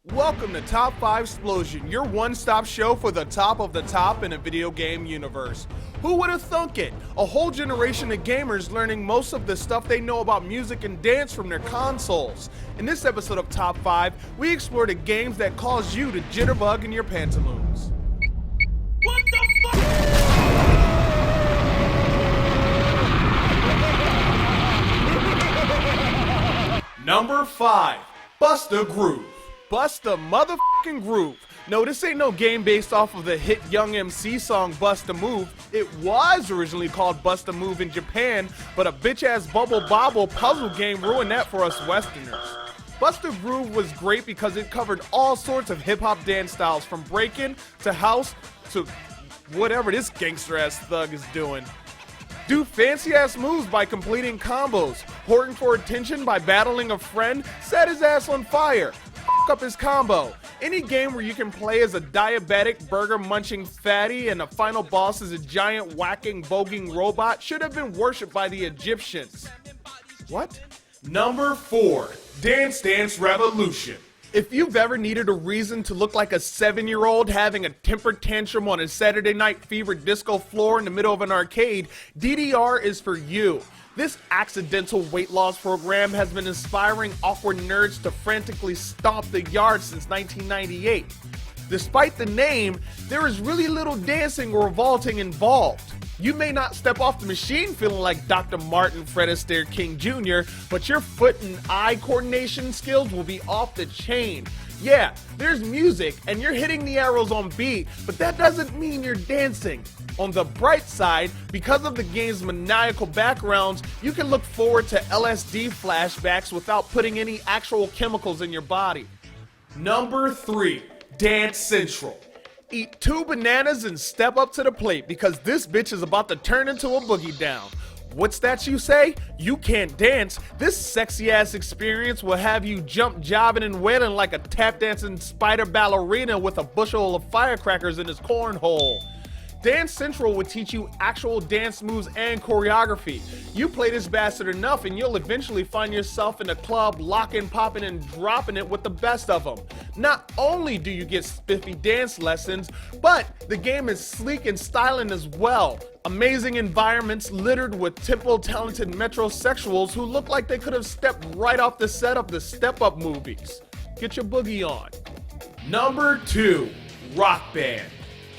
Welcome to Top 5 Explosion, your one-stop show for the top of the top in a video game universe. Who would have thunk it? A whole generation of gamers learning most of the stuff they know about music and dance from their consoles. In this episode of Top 5, we explore the games that cause you to jitterbug in your pantaloons. What the fuck? Number 5. Bust a Groove. Bust a motherfucking groove. No, this ain't no game based off of the hit Young MC song Bust a Move. It was originally called Bust a Move in Japan, but a bitch-ass bubble bobble puzzle game ruined that for us Westerners. Bust a Groove was great because it covered all sorts of hip-hop dance styles, from breaking to house to whatever this gangster-ass thug is doing. Do fancy-ass moves by completing combos, hoarding for attention by battling a friend, set his ass on fire, up his combo. Any game where you can play as a diabetic, burger-munching fatty and the final boss is a giant, whacking, voguing robot should have been worshipped by the Egyptians. What? Number 4. Dance Dance Revolution. If you've ever needed a reason to look like a 7-year-old having a temper tantrum on a Saturday Night Fever disco floor in the middle of an arcade, DDR is for you. This accidental weight loss program has been inspiring awkward nerds to frantically stomp the yard since 1998. Despite the name, there is really little dancing or vaulting involved. You may not step off the machine feeling like Dr. Martin Fred Astaire King Jr., but your foot and eye coordination skills will be off the chain. Yeah, there's music and you're hitting the arrows on beat, but that doesn't mean you're dancing. On the bright side, because of the game's maniacal backgrounds, you can look forward to LSD flashbacks without putting any actual chemicals in your body. Number 3. Dance Central. Eat 2 bananas and step up to the plate because this bitch is about to turn into a boogie down. What's that you say? You can't dance? This sexy ass experience will have you jump jobbing and wailing like a tap dancing spider ballerina with a bushel of firecrackers in his cornhole. Dance Central will teach you actual dance moves and choreography. You play this bastard enough and you'll eventually find yourself in a club locking, popping, and dropping it with the best of them. Not only do you get spiffy dance lessons, but the game is sleek and styling as well. Amazing environments littered with tempo-talented metrosexuals who look like they could have stepped right off the set of the Step Up movies. Get your boogie on. Number 2. Rock Band.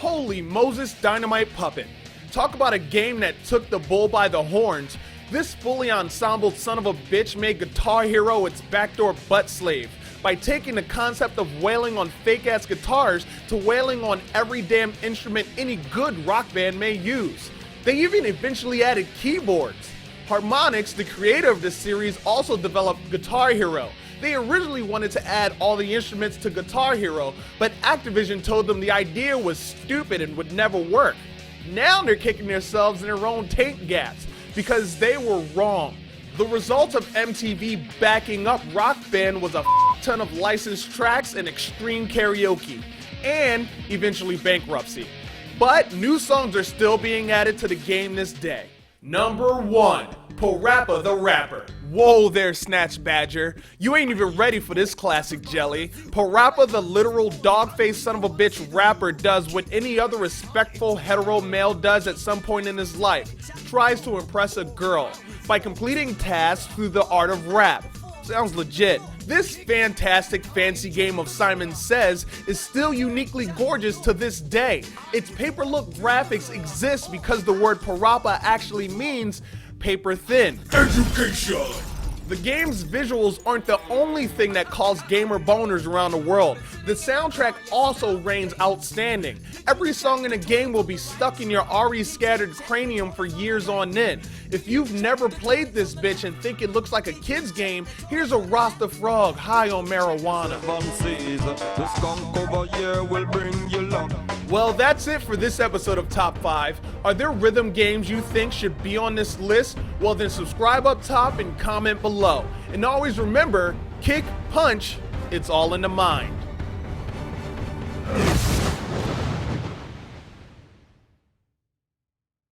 Holy Moses Dynamite Puppet. Talk about a game that took the bull by the horns. This fully ensembled son of a bitch made Guitar Hero its backdoor butt slave by taking the concept of wailing on fake-ass guitars to wailing on every damn instrument any good rock band may use. They even eventually added keyboards. Harmonix, the creator of this series, also developed Guitar Hero. They originally wanted to add all the instruments to Guitar Hero, but Activision told them the idea was stupid and would never work. Now they're kicking themselves in their own taint gaps because they were wrong. The result of MTV backing up Rock Band was a ton of licensed tracks and extreme karaoke, and eventually bankruptcy. But new songs are still being added to the game this day. Number 1. Parappa The Rapper. Whoa there, Snatch Badger. You ain't even ready for this classic jelly. Parappa, the literal dog-faced son of a bitch rapper, does what any other respectful hetero male does at some point in his life. Tries to impress a girl by completing tasks through the art of rap. Sounds legit. This fantastic fancy game of Simon Says is still uniquely gorgeous to this day. Its paper look graphics exist because the word Parappa actually means paper thin. Education! The game's visuals aren't the only thing that caused gamer boners around the world. The soundtrack also reigns outstanding. Every song in the game will be stuck in your already scattered cranium for years on end. If you've never played this bitch and think it looks like a kid's game, here's a Rasta frog high on marijuana. Well, that's it for this episode of Top 5. Are there rhythm games you think should be on this list? Well, then subscribe up top and comment below. And always remember, kick, punch, it's all in the mind.